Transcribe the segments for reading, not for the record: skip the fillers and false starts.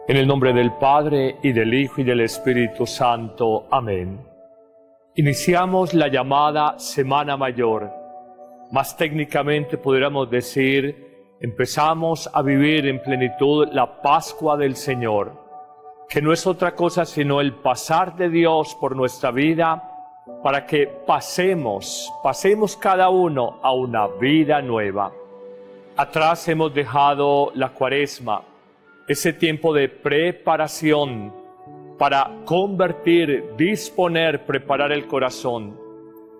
En el nombre del Padre, y del Hijo, y del Espíritu Santo. Amén. Iniciamos la llamada Semana Mayor. Más técnicamente podríamos decir, empezamos a vivir en plenitud la Pascua del Señor, que no es otra cosa sino el pasar de Dios por nuestra vida para que pasemos cada uno a una vida nueva. Atrás hemos dejado la Cuaresma, ese tiempo de preparación para convertir, disponer, preparar el corazón.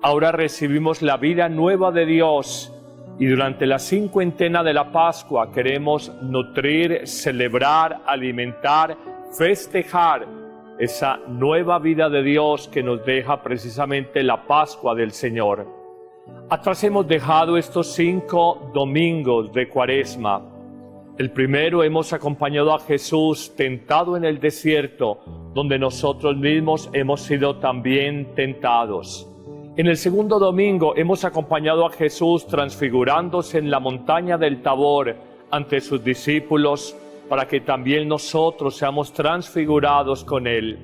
Ahora recibimos la vida nueva de Dios y durante la cincuentena de la Pascua queremos nutrir, celebrar, alimentar, festejar esa nueva vida de Dios que nos deja precisamente la Pascua del Señor. Atrás hemos dejado estos 5 domingos de Cuaresma. El primero hemos acompañado a Jesús tentado en el desierto, donde nosotros mismos hemos sido también tentados. En el segundo domingo hemos acompañado a Jesús transfigurándose en la montaña del Tabor ante sus discípulos, para que también nosotros seamos transfigurados con Él.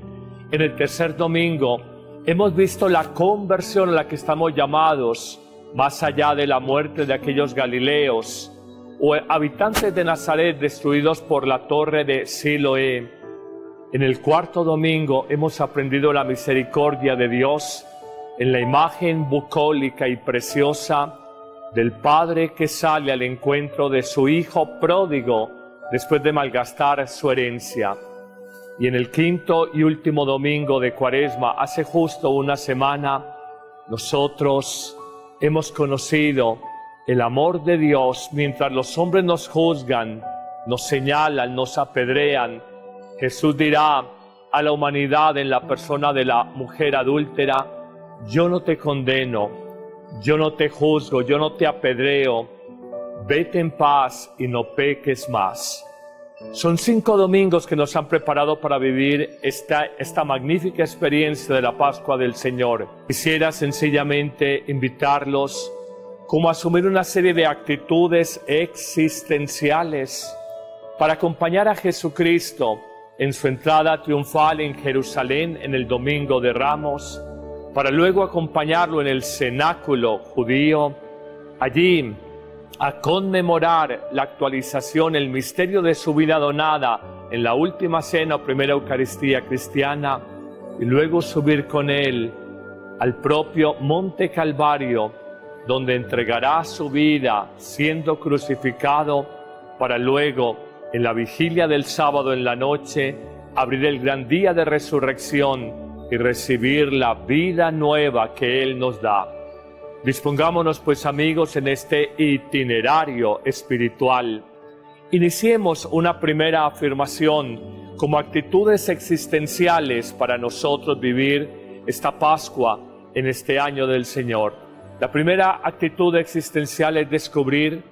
En el tercer domingo hemos visto la conversión a la que estamos llamados, más allá de la muerte de aquellos galileos o habitantes de Nazaret destruidos por la torre de Siloé. En el cuarto domingo hemos aprendido la misericordia de Dios en la imagen bucólica y preciosa del Padre que sale al encuentro de su Hijo pródigo después de malgastar su herencia. Y en el quinto y último domingo de Cuaresma, hace justo una semana, nosotros hemos conocido el amor de Dios. Mientras los hombres nos juzgan, nos señalan, nos apedrean, Jesús dirá a la humanidad en la persona de la mujer adúltera: yo no te condeno, yo no te juzgo, yo no te apedreo, vete en paz y no peques más. Son 5 domingos que nos han preparado para vivir esta magnífica experiencia de la Pascua del Señor. Quisiera sencillamente invitarlos como a asumir una serie de actitudes existenciales para acompañar a Jesucristo en su entrada triunfal en Jerusalén en el Domingo de Ramos, para luego acompañarlo en el cenáculo judío, allí a conmemorar la actualización, el misterio de su vida donada en la última cena o primera Eucaristía cristiana, y luego subir con él al propio Monte Calvario, donde entregará su vida siendo crucificado, para luego, en la vigilia del sábado en la noche, abrir el gran día de resurrección y recibir la vida nueva que Él nos da. Dispongámonos pues, amigos, en este itinerario espiritual. Iniciemos una primera afirmación como actitudes existenciales para nosotros vivir esta Pascua en este año del Señor. La primera actitud existencial es descubrir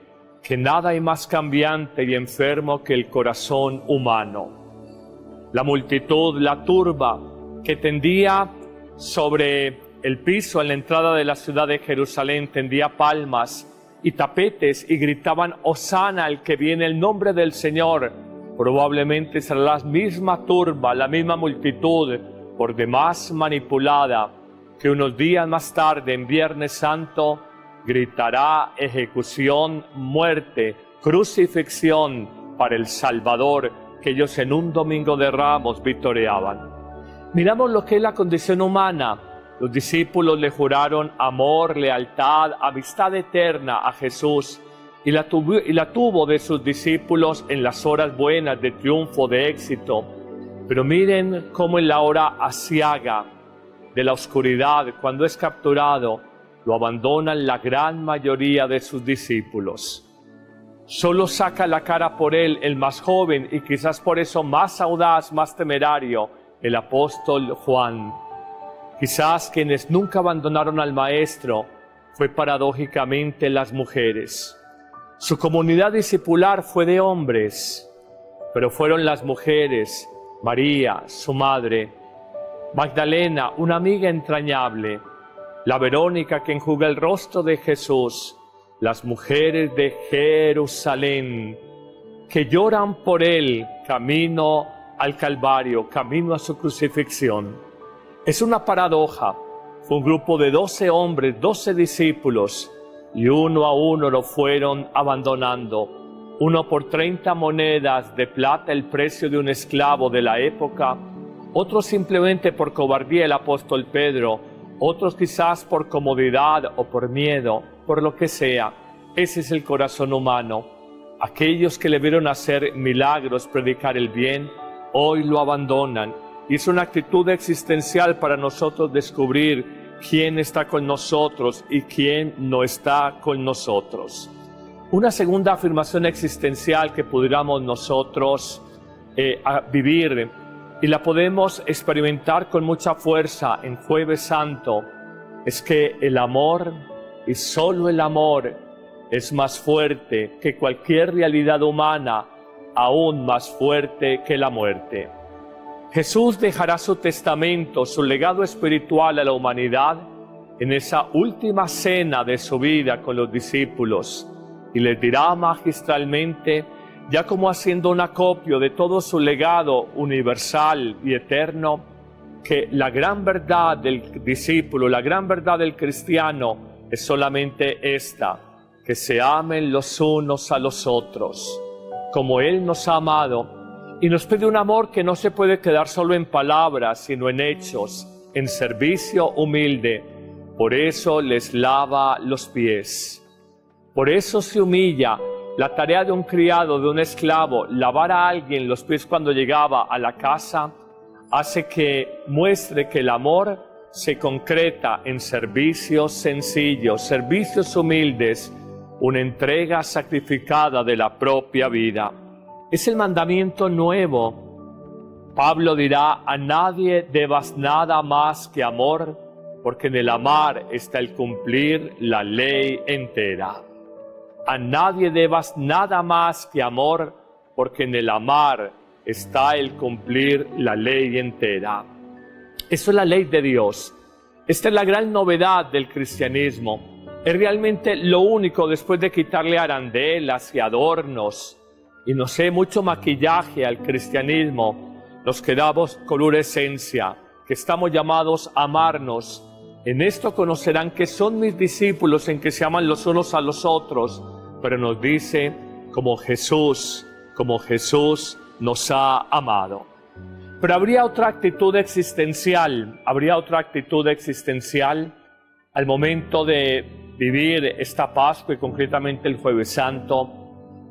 que nada hay más cambiante y enfermo que el corazón humano. La multitud, la turba que tendía sobre el piso en la entrada de la ciudad de Jerusalén, tendía palmas y tapetes y gritaban: «Hosana al que viene el nombre del Señor». Probablemente será la misma turba, la misma multitud, por demás manipulada, que unos días más tarde, en Viernes Santo, gritará ejecución, muerte, crucifixión para el Salvador que ellos en un Domingo de Ramos vitoreaban. Miramos lo que es la condición humana. Los discípulos le juraron amor, lealtad, amistad eterna a Jesús, y la tuvo de sus discípulos en las horas buenas de triunfo, de éxito. Pero miren cómo en la hora aciaga de la oscuridad, cuando es capturado, lo abandonan la gran mayoría de sus discípulos. Solo saca la cara por él el más joven y quizás por eso más audaz, más temerario, el apóstol Juan. Quizás quienes nunca abandonaron al Maestro fue paradójicamente las mujeres. Su comunidad discipular fue de hombres, pero fueron las mujeres, María, su madre, Magdalena, una amiga entrañable, la Verónica que enjuga el rostro de Jesús, las mujeres de Jerusalén, que lloran por él camino al Calvario, camino a su crucifixión. Es una paradoja. Fue un grupo de 12 hombres, 12 discípulos, y uno a uno lo fueron abandonando. Uno por 30 monedas de plata, el precio de un esclavo de la época. Otros simplemente por cobardía, el apóstol Pedro. Otros quizás por comodidad o por miedo, por lo que sea. Ese es el corazón humano. Aquellos que le vieron hacer milagros, predicar el bien, hoy lo abandonan. Y es una actitud existencial para nosotros descubrir quién está con nosotros y quién no está con nosotros. Una segunda afirmación existencial que pudiéramos nosotros vivir, y la podemos experimentar con mucha fuerza en Jueves Santo, es que el amor, y solo el amor, es más fuerte que cualquier realidad humana, aún más fuerte que la muerte. Jesús dejará su testamento, su legado espiritual a la humanidad en esa última cena de su vida con los discípulos, y les dirá magistralmente, ya como haciendo un acopio de todo su legado universal y eterno, que la gran verdad del discípulo, la gran verdad del cristiano es solamente esta: que se amen los unos a los otros, como Él nos ha amado, y nos pide un amor que no se puede quedar solo en palabras, sino en hechos, en servicio humilde. Por eso les lava los pies. Por eso se humilla. La tarea de un criado, de un esclavo, lavar a alguien los pies cuando llegaba a la casa, hace que muestre que el amor se concreta en servicios sencillos, servicios humildes, una entrega sacrificada de la propia vida. Es el mandamiento nuevo. Pablo dirá: a nadie debas nada más que amor, porque en el amar está el cumplir la ley entera. A nadie debas nada más que amor, porque en el amar está el cumplir la ley entera. Eso es la ley de Dios. Esta es la gran novedad del cristianismo. Es realmente lo único, después de quitarle arandelas y adornos y no sé, mucho maquillaje al cristianismo, nos quedamos con una esencia, que estamos llamados a amarnos. En esto conocerán que son mis discípulos, en que se aman los unos a los otros. Pero nos dice, como Jesús nos ha amado. Pero habría otra actitud existencial, al momento de vivir esta Pascua y concretamente el Jueves Santo,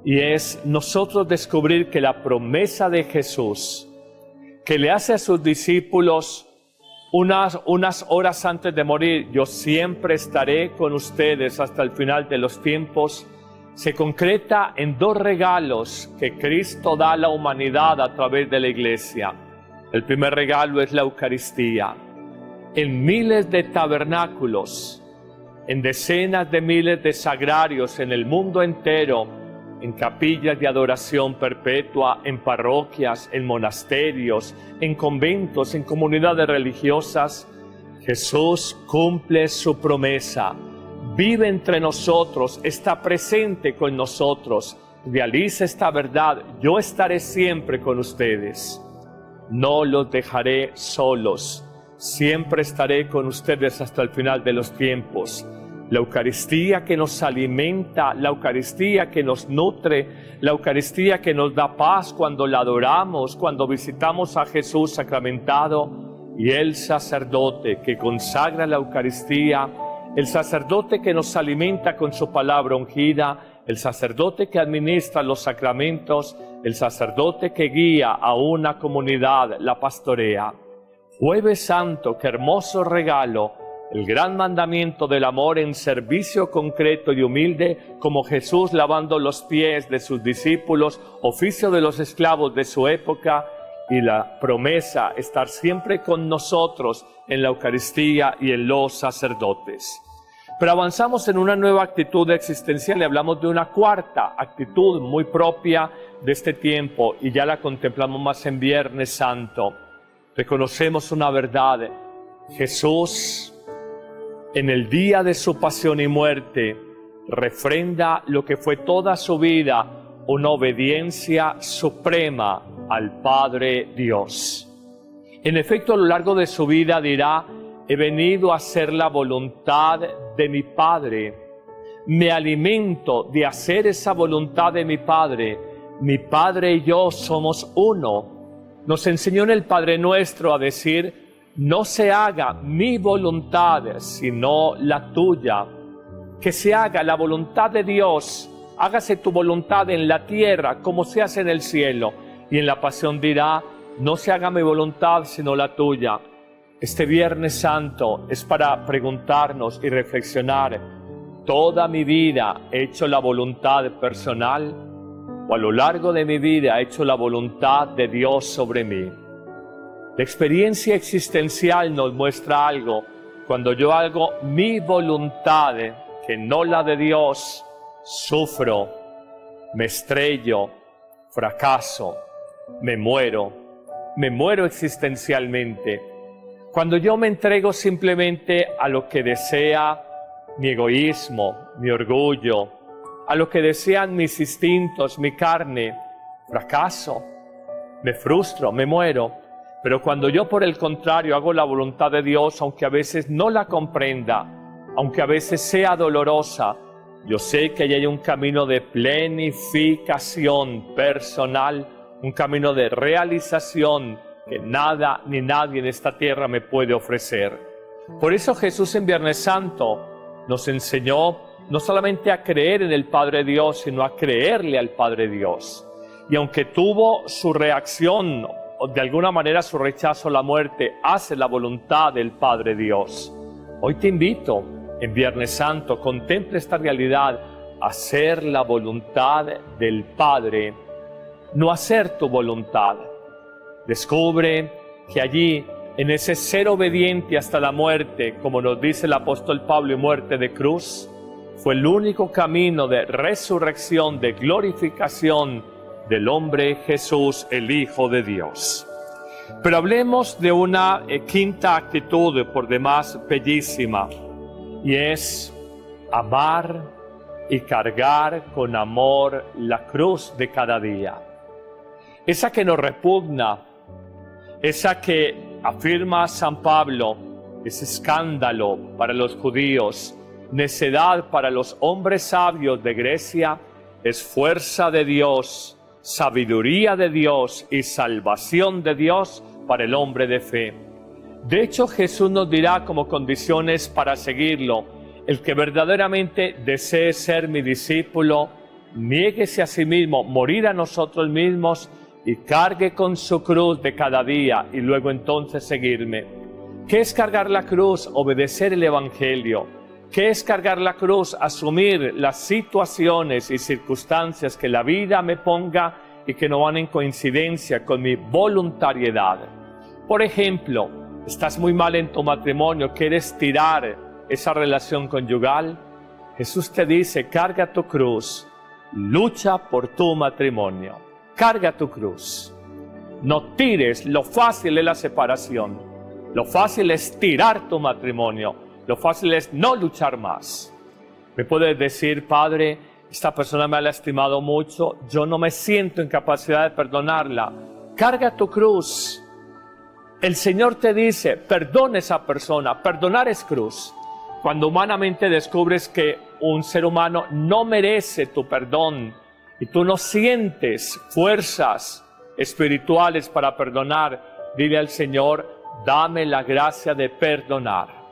y es nosotros descubrir que la promesa de Jesús, que le hace a sus discípulos unas horas antes de morir: yo siempre estaré con ustedes hasta el final de los tiempos, se concreta en dos regalos que Cristo da a la humanidad a través de la Iglesia. El primer regalo es la Eucaristía. En miles de tabernáculos, en decenas de miles de sagrarios en el mundo entero, en capillas de adoración perpetua, en parroquias, en monasterios, en conventos, en comunidades religiosas, Jesús cumple su promesa. Vive entre nosotros, está presente con nosotros, realiza esta verdad: yo estaré siempre con ustedes. No los dejaré solos, siempre estaré con ustedes hasta el final de los tiempos. La Eucaristía que nos alimenta, la Eucaristía que nos nutre, la Eucaristía que nos da paz cuando la adoramos, cuando visitamos a Jesús sacramentado, y el sacerdote que consagra la Eucaristía, el sacerdote que nos alimenta con su palabra ungida, el sacerdote que administra los sacramentos, el sacerdote que guía a una comunidad, la pastorea. Jueves Santo, qué hermoso regalo, el gran mandamiento del amor en servicio concreto y humilde, como Jesús lavando los pies de sus discípulos, oficio de los esclavos de su época, y la promesa estar siempre con nosotros en la Eucaristía y en los sacerdotes. Pero avanzamos en una nueva actitud existencial y hablamos de una cuarta actitud muy propia de este tiempo, y ya la contemplamos más en Viernes Santo. Reconocemos una verdad: Jesús, en el día de su pasión y muerte, refrenda lo que fue toda su vida, una obediencia suprema al Padre Dios. En efecto, a lo largo de su vida dirá: he venido a hacer la voluntad de mi Padre. Me alimento de hacer esa voluntad de mi Padre. Mi Padre y yo somos uno. Nos enseñó en el Padre Nuestro a decir: no se haga mi voluntad, sino la tuya. Que se haga la voluntad de Dios. Hágase tu voluntad en la tierra como se hace en el cielo. Y en la pasión dirá: no se haga mi voluntad, sino la tuya. Este Viernes Santo es para preguntarnos y reflexionar: ¿toda mi vida he hecho la voluntad personal? ¿O a lo largo de mi vida he hecho la voluntad de Dios sobre mí? La experiencia existencial nos muestra algo. Cuando yo hago mi voluntad, que no la de Dios, sufro, me estrello, fracaso, me muero existencialmente. Cuando yo me entrego simplemente a lo que desea mi egoísmo, mi orgullo, a lo que desean mis instintos, mi carne, fracaso, me frustro, me muero. Pero cuando yo, por el contrario, hago la voluntad de Dios, aunque a veces no la comprenda, aunque a veces sea dolorosa, yo sé que hay un camino de planificación personal, un camino de realización que nada ni nadie en esta tierra me puede ofrecer. Por eso Jesús en Viernes Santo nos enseñó no solamente a creer en el Padre Dios, sino a creerle al Padre Dios. Y aunque tuvo su reacción, o de alguna manera su rechazo a la muerte, hace la voluntad del Padre Dios. Hoy te invito, en Viernes Santo, contempla esta realidad: hacer la voluntad del Padre, no hacer tu voluntad. Descubre que allí, en ese ser obediente hasta la muerte, como nos dice el apóstol Pablo, y muerte de cruz, fue el único camino de resurrección, de glorificación del hombre Jesús, el Hijo de Dios. Pero hablemos de una quinta actitud por demás bellísima, y es amar y cargar con amor la cruz de cada día. Esa que nos repugna, esa que afirma San Pablo, es escándalo para los judíos, necedad para los hombres sabios de Grecia, es fuerza de Dios, sabiduría de Dios y salvación de Dios para el hombre de fe. De hecho, Jesús nos dirá como condiciones para seguirlo: el que verdaderamente desee ser mi discípulo, niéguese a sí mismo, morir a nosotros mismos y cargue con su cruz de cada día, y luego entonces seguirme. ¿Qué es cargar la cruz? Obedecer el Evangelio. ¿Qué es cargar la cruz? Asumir las situaciones y circunstancias que la vida me ponga y que no van en coincidencia con mi voluntariedad. Por ejemplo, estás muy mal en tu matrimonio, quieres tirar esa relación conyugal. Jesús te dice: carga tu cruz, lucha por tu matrimonio, carga tu cruz. No tires. Lo fácil es la separación, lo fácil es tirar tu matrimonio. Lo fácil es no luchar más. Me puedes decir: Padre, esta persona me ha lastimado mucho, yo no me siento en capacidad de perdonarla. Carga tu cruz. El Señor te dice: perdona a esa persona. Perdonar es cruz. Cuando humanamente descubres que un ser humano no merece tu perdón y tú no sientes fuerzas espirituales para perdonar, dile al Señor: dame la gracia de perdonar.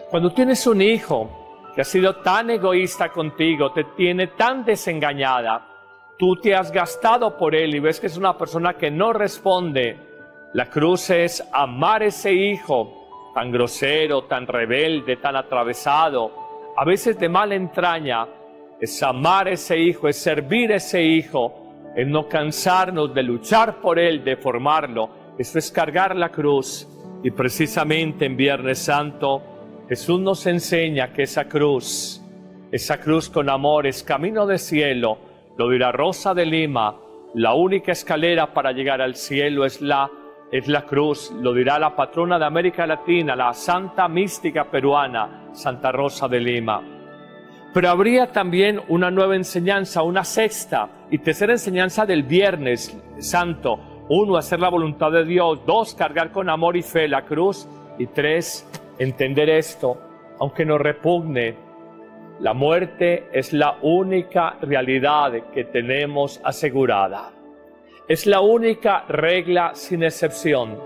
Cuando tienes un hijo que ha sido tan egoísta contigo, te tiene tan desengañada, tú te has gastado por él y ves que es una persona que no responde, la cruz es amar a ese hijo tan grosero, tan rebelde, tan atravesado, a veces de mala entraña. Es amar a ese hijo, es servir a ese hijo, es no cansarnos de luchar por él, de formarlo. Eso es cargar la cruz. Y precisamente en Viernes Santo Jesús nos enseña que esa cruz con amor es camino de cielo. Lo dirá Rosa de Lima: la única escalera para llegar al cielo es la cruz. Lo dirá la patrona de América Latina, la santa mística peruana, Santa Rosa de Lima. Pero habría también una nueva enseñanza, una sexta y tercera enseñanza del Viernes Santo, 1, hacer la voluntad de Dios. 2, cargar con amor y fe la cruz. Y 3, entender esto, aunque nos repugne, la muerte es la única realidad que tenemos asegurada. Es la única regla sin excepción.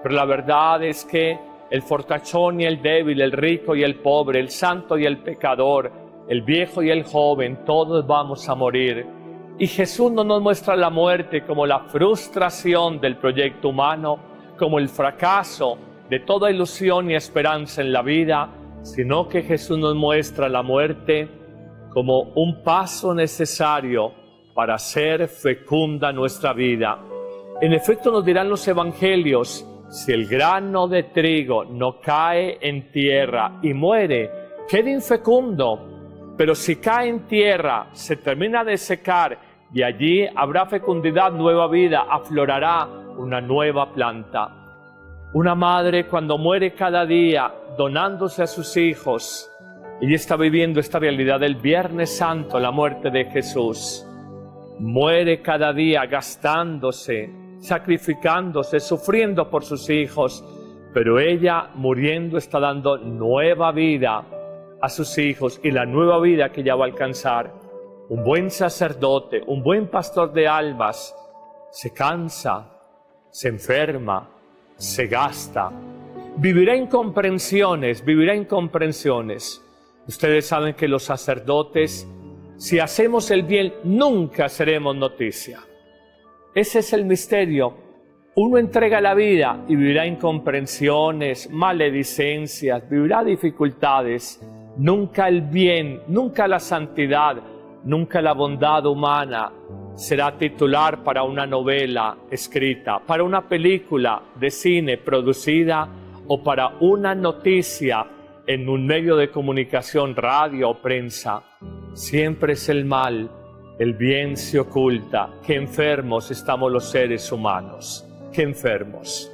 Pero la verdad es que el fortachón y el débil, el rico y el pobre, el santo y el pecador, el viejo y el joven, todos vamos a morir. Y Jesús no nos muestra la muerte como la frustración del proyecto humano, como el fracaso de toda ilusión y esperanza en la vida, sino que Jesús nos muestra la muerte como un paso necesario para hacer fecunda nuestra vida. En efecto, nos dirán los evangelios, si el grano de trigo no cae en tierra y muere, queda infecundo, pero si cae en tierra, se termina de secar y allí habrá fecundidad, nueva vida, aflorará una nueva planta. Una madre cuando muere cada día donándose a sus hijos, ella está viviendo esta realidad del Viernes Santo, la muerte de Jesús. Muere cada día gastándose, sacrificándose, sufriendo por sus hijos, pero ella muriendo está dando nueva vida a sus hijos y la nueva vida que ella va a alcanzar. Un buen sacerdote, un buen pastor de almas, se cansa, se enferma, se gasta, vivirá incomprensiones, vivirá incomprensiones. Ustedes saben que los sacerdotes, si hacemos el bien, nunca seremos noticia. Ese es el misterio. Uno entrega la vida y vivirá incomprensiones, maledicencias, vivirá dificultades. Nunca el bien, nunca la santidad, nunca la bondad humana será titular para una novela escrita, para una película de cine producida o para una noticia en un medio de comunicación, radio o prensa. Siempre es el mal, el bien se oculta. Qué enfermos estamos los seres humanos, qué enfermos.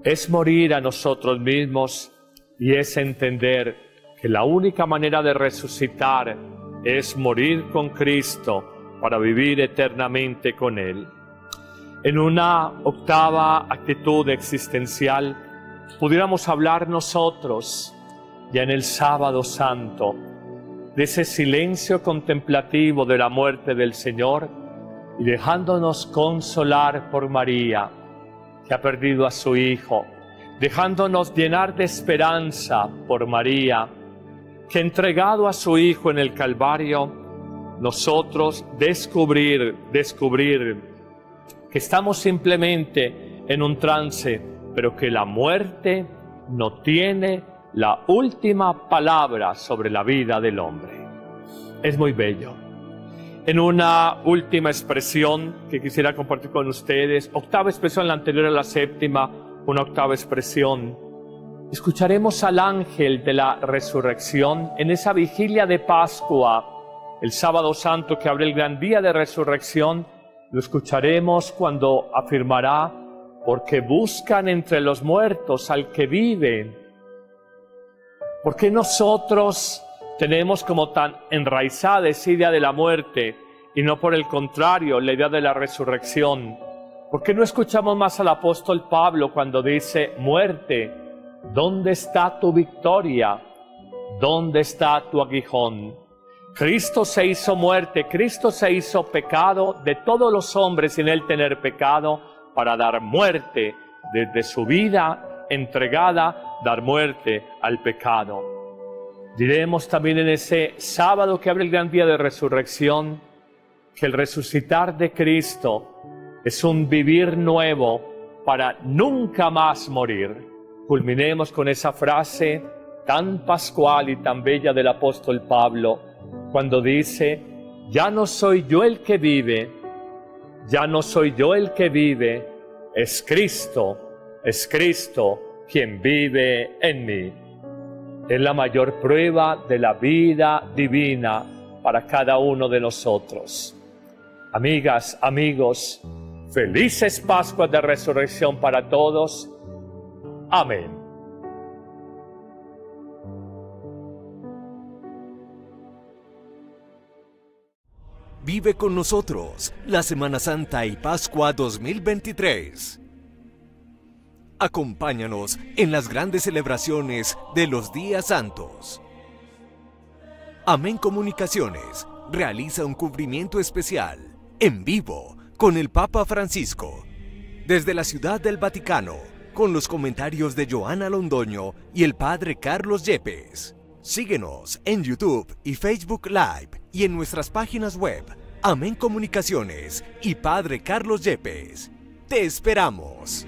Es morir a nosotros mismos y es entender que la única manera de resucitar es morir con Cristo para vivir eternamente con Él. En una octava actitud existencial, pudiéramos hablar nosotros, ya en el Sábado Santo, de ese silencio contemplativo de la muerte del Señor y dejándonos consolar por María, que ha perdido a su Hijo, dejándonos llenar de esperanza por María, que entregado a su Hijo en el Calvario, nosotros descubrir que estamos simplemente en un trance, pero que la muerte no tiene la última palabra sobre la vida del hombre. Es muy bello. En una última expresión que quisiera compartir con ustedes, octava expresión, la anterior a la séptima, una octava expresión. Escucharemos al ángel de la resurrección en esa vigilia de Pascua, el Sábado Santo que abre el gran día de resurrección. Lo escucharemos cuando afirmará, porque buscan entre los muertos al que vive. ¿Por qué nosotros tenemos como tan enraizada esa idea de la muerte y no por el contrario la idea de la resurrección? ¿Por qué no escuchamos más al apóstol Pablo cuando dice, muerte, ¿dónde está tu victoria? ¿Dónde está tu aguijón? Cristo se hizo muerte, Cristo se hizo pecado de todos los hombres sin Él tener pecado, para dar muerte desde su vida entregada, dar muerte al pecado. Diremos también en ese sábado que abre el gran día de resurrección, que el resucitar de Cristo es un vivir nuevo para nunca más morir. Culminemos con esa frase tan pascual y tan bella del apóstol Pablo, cuando dice, ya no soy yo el que vive, ya no soy yo el que vive, es Cristo quien vive en mí. Es la mayor prueba de la vida divina para cada uno de nosotros. Amigas, amigos, felices Pascuas de Resurrección para todos. Amén. Vive con nosotros la Semana Santa y Pascua 2023. Acompáñanos en las grandes celebraciones de los días santos. Amén Comunicaciones realiza un cubrimiento especial, en vivo, con el Papa Francisco, desde la Ciudad del Vaticano, con los comentarios de Joana Londoño y el Padre Carlos Yepes. Síguenos en YouTube y Facebook Live y en nuestras páginas web, Amén Comunicaciones y Padre Carlos Yepes. ¡Te esperamos!